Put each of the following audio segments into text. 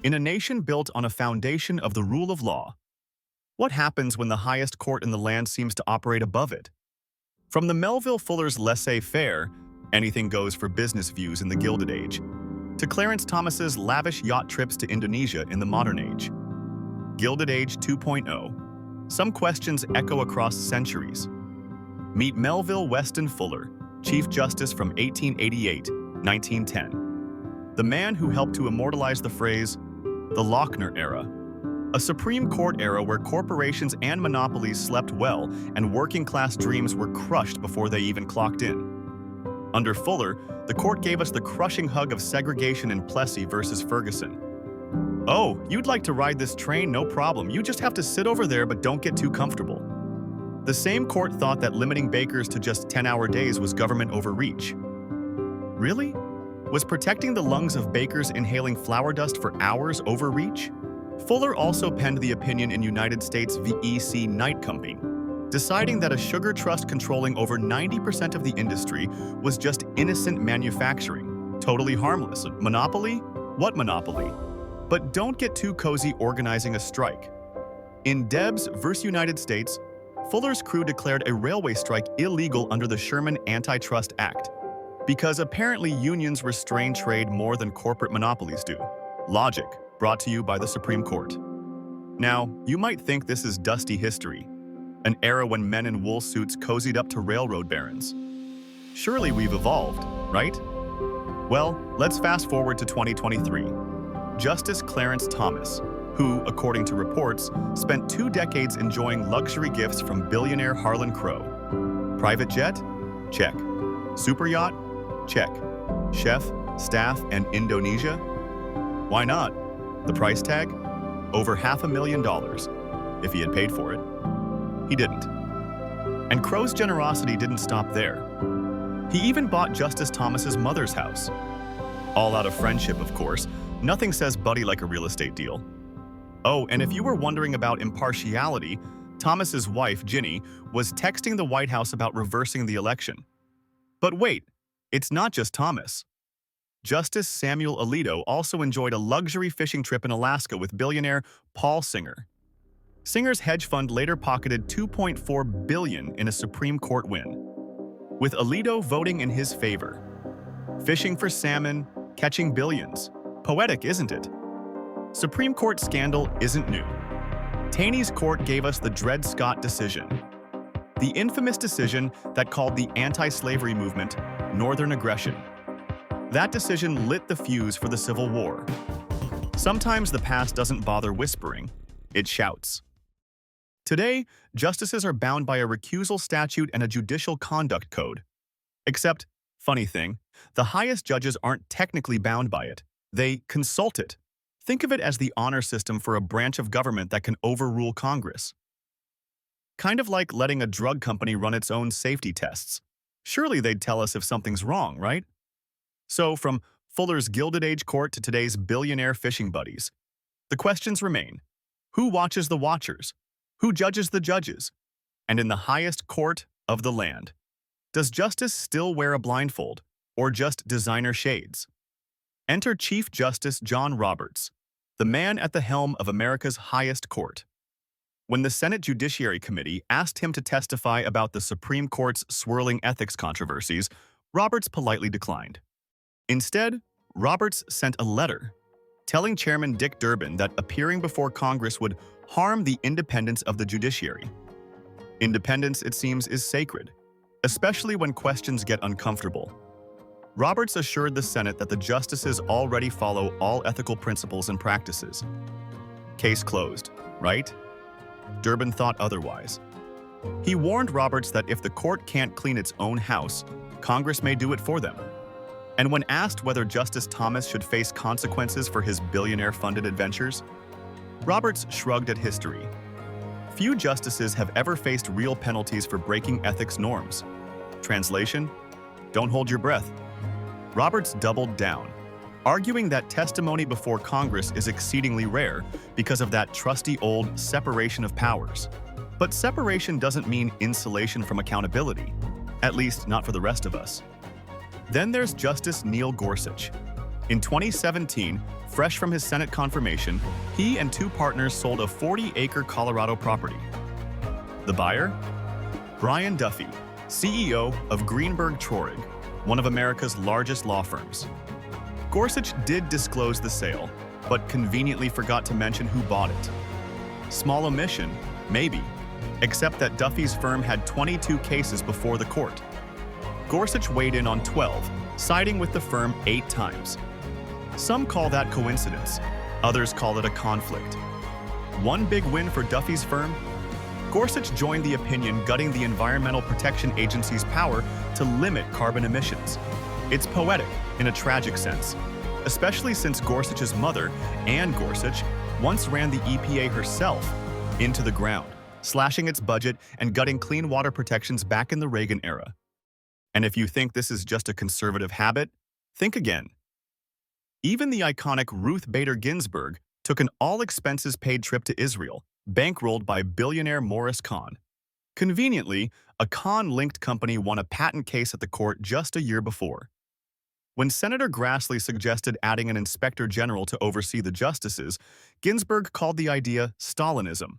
In a nation built on a foundation of the rule of law, what happens when the highest court in the land seems to operate above it? From the Melville Fuller's laissez-faire, anything goes for business views in the Gilded Age, to Clarence Thomas's lavish yacht trips to Indonesia in the modern age. Gilded Age 2.0. Some questions echo across centuries. Meet Melville Weston Fuller, Chief Justice from 1888-1910. The man who helped to immortalize the phrase, the Lochner era, a Supreme Court era where corporations and monopolies slept well and working-class dreams were crushed before they even clocked in. Under Fuller, the court gave us the crushing hug of segregation in Plessy versus Ferguson. Oh, you'd like to ride this train? No problem. You just have to sit over there, but don't get too comfortable. The same court thought that limiting bakers to just 10-hour days was government overreach. Really? Was protecting the lungs of bakers inhaling flour dust for hours overreach? Fuller also penned the opinion in United States v. Knight Company, deciding that a sugar trust controlling over 90% of the industry was just innocent manufacturing, totally harmless. Monopoly? What monopoly? But don't get too cozy organizing a strike. In Debs v. United States, Fuller's crew declared a railway strike illegal under the Sherman Antitrust Act, because apparently unions restrain trade more than corporate monopolies do. Logic, brought to you by the Supreme Court. Now, you might think this is dusty history, an era when men in wool suits cozied up to railroad barons. Surely we've evolved, right? Well, let's fast forward to 2023. Justice Clarence Thomas, who, according to reports, spent 2 decades enjoying luxury gifts from billionaire Harlan Crow. Private jet? Check. Super yacht? Check. Chef, staff, and Indonesia? Why not? The price tag? Over $500,000, if he had paid for it. He didn't. And Crow's generosity didn't stop there. He even bought Justice Thomas's mother's house. All out of friendship, of course. Nothing says buddy like a real estate deal. Oh, and if you were wondering about impartiality, Thomas's wife, Ginny, was texting the White House about reversing the election. But wait, it's not just Thomas. Justice Samuel Alito also enjoyed a luxury fishing trip in Alaska with billionaire Paul Singer. Singer's hedge fund later pocketed $2.4 billion in a Supreme Court win, with Alito voting in his favor. Fishing for salmon, catching billions. Poetic, isn't it? Supreme Court scandal isn't new. Taney's court gave us the Dred Scott decision, the infamous decision that called the anti-slavery movement Northern aggression. That decision lit the fuse for the Civil War. Sometimes the past doesn't bother whispering, it shouts. Today, justices are bound by a recusal statute and a judicial conduct code. Except, funny thing, the highest judges aren't technically bound by it. They consult it. Think of it as the honor system for a branch of government that can overrule Congress. Kind of like letting a drug company run its own safety tests. Surely they'd tell us if something's wrong, right? So, from Fuller's Gilded Age court to today's billionaire fishing buddies, the questions remain. Who watches the watchers? Who judges the judges? And in the highest court of the land, does justice still wear a blindfold or just designer shades? Enter Chief Justice John Roberts, the man at the helm of America's highest court. When the Senate Judiciary Committee asked him to testify about the Supreme Court's swirling ethics controversies, Roberts politely declined. Instead, Roberts sent a letter telling Chairman Dick Durbin that appearing before Congress would harm the independence of the judiciary. Independence, it seems, is sacred, especially when questions get uncomfortable. Roberts assured the Senate that the justices already follow all ethical principles and practices. Case closed, right? Durbin thought otherwise. He warned Roberts that if the court can't clean its own house, Congress may do it for them. And when asked whether Justice Thomas should face consequences for his billionaire-funded adventures, Roberts shrugged at history. Few justices have ever faced real penalties for breaking ethics norms. Translation: don't hold your breath. Roberts doubled down, arguing that testimony before Congress is exceedingly rare because of that trusty old separation of powers. But separation doesn't mean insulation from accountability, at least not for the rest of us. Then there's Justice Neil Gorsuch. In 2017, fresh from his Senate confirmation, he and two partners sold a 40-acre Colorado property. The buyer? Brian Duffy, CEO of Greenberg Traurig, one of America's largest law firms. Gorsuch did disclose the sale, but conveniently forgot to mention who bought it. Small omission, maybe, except that Duffy's firm had 22 cases before the court. Gorsuch weighed in on 12, siding with the firm 8 times. Some call that coincidence, others call it a conflict. One big win for Duffy's firm? Gorsuch joined the opinion gutting the Environmental Protection Agency's power to limit carbon emissions. It's poetic in a tragic sense, especially since Gorsuch's mother, Anne Gorsuch, once ran the EPA herself into the ground, slashing its budget and gutting clean water protections back in the Reagan era. And if you think this is just a conservative habit, think again. Even the iconic Ruth Bader Ginsburg took an all-expenses-paid trip to Israel, bankrolled by billionaire Morris Kahn. Conveniently, a Kahn-linked company won a patent case at the court just a year before. When Senator Grassley suggested adding an inspector general to oversee the justices, Ginsburg called the idea Stalinism.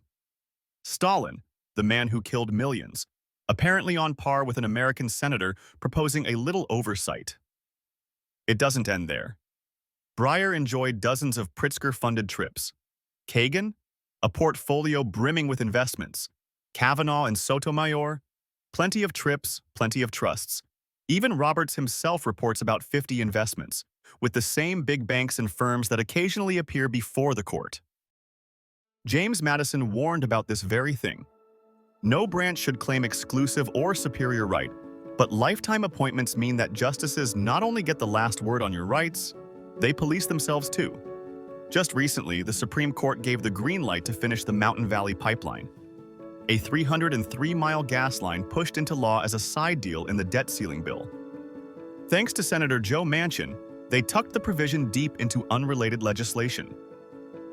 Stalin, the man who killed millions, apparently on par with an American senator proposing a little oversight. It doesn't end there. Breyer enjoyed dozens of Pritzker-funded trips. Kagan, a portfolio brimming with investments. Kavanaugh and Sotomayor, plenty of trips, plenty of trusts. Even Roberts himself reports about 50 investments, with the same big banks and firms that occasionally appear before the court. James Madison warned about this very thing. No branch should claim exclusive or superior right, but lifetime appointments mean that justices not only get the last word on your rights, they police themselves too. Just recently, the Supreme Court gave the green light to finish the Mountain Valley Pipeline, a 303-mile gas line pushed into law as a side deal in the debt ceiling bill. Thanks to Senator Joe Manchin, they tucked the provision deep into unrelated legislation.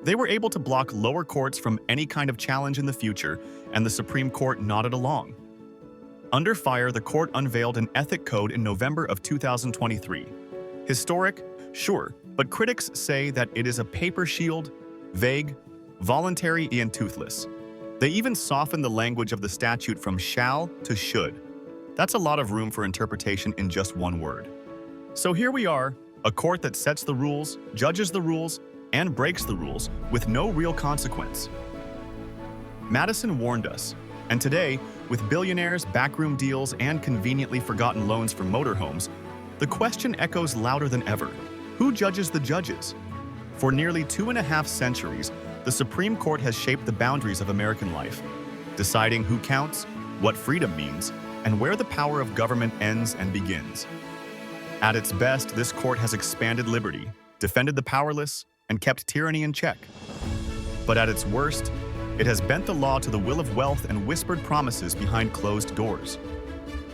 They were able to block lower courts from any kind of challenge in the future, and the Supreme Court nodded along. Under fire, the court unveiled an ethic code in November of 2023. Historic? Sure, but critics say that it is a paper shield, vague, voluntary, and toothless. They even softened the language of the statute from shall to should. That's a lot of room for interpretation in just one word. So here we are, a court that sets the rules, judges the rules, and breaks the rules with no real consequence. Madison warned us, and today, with billionaires, backroom deals, and conveniently forgotten loans for motorhomes, the question echoes louder than ever. Who judges the judges? For nearly 2.5 centuries, the Supreme Court has shaped the boundaries of American life, deciding who counts, what freedom means, and where the power of government ends and begins. At its best, this court has expanded liberty, defended the powerless, and kept tyranny in check. But at its worst, it has bent the law to the will of wealth and whispered promises behind closed doors.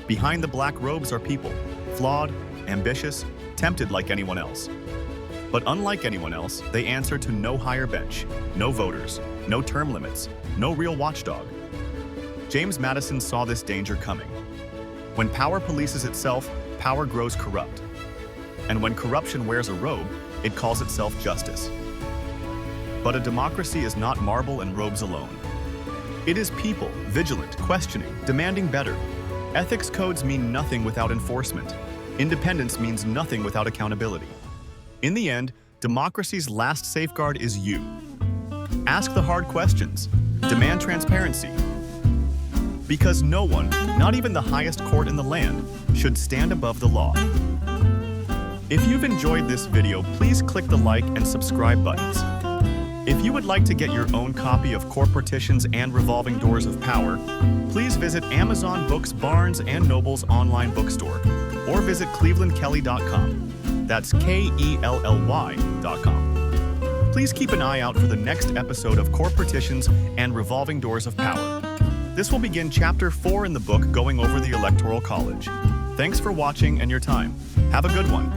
Behind the black robes are people, flawed, ambitious, tempted like anyone else. But unlike anyone else, they answer to no higher bench, no voters, no term limits, no real watchdog. James Madison saw this danger coming. When power polices itself, power grows corrupt. And when corruption wears a robe, it calls itself justice. But a democracy is not marble and robes alone. It is people, vigilant, questioning, demanding better. Ethics codes mean nothing without enforcement. Independence means nothing without accountability. In the end, democracy's last safeguard is you. Ask the hard questions. Demand transparency. Because no one, not even the highest court in the land, should stand above the law. If you've enjoyed this video, please click the like and subscribe buttons. If you would like to get your own copy of Corporticians and Revolving Doors of Power, please visit Amazon Books, Barnes & Noble's online bookstore, or visit clevelandkelly.com. That's KELLY.com. Please keep an eye out for the next episode of Corporticians and Revolving Doors of Power. This will begin Chapter 4 in the book going over the Electoral College. Thanks for watching and your time. Have a good one.